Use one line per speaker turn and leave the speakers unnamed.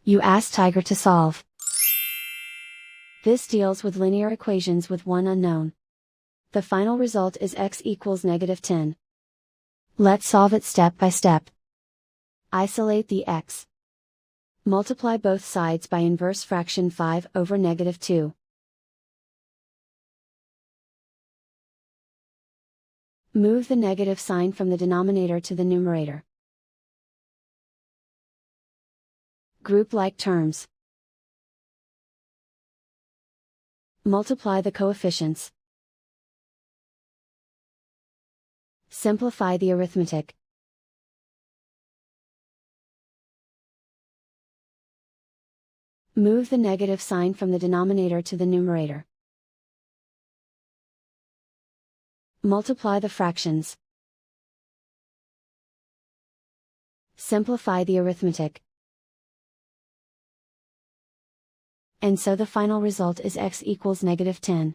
You ask Tiger to solve. This deals with linear equations with one unknown. The final result is x equals -10. Let's solve it step by step. Isolate the x. Multiply both sides by inverse fraction 5 over -2. Move the negative sign from the denominator to the numerator. Group like terms. Multiply the coefficients. Simplify the arithmetic. Move the negative sign from the denominator to the numerator. Multiply the fractions. Simplify the arithmetic. And so the final result is x equals -10.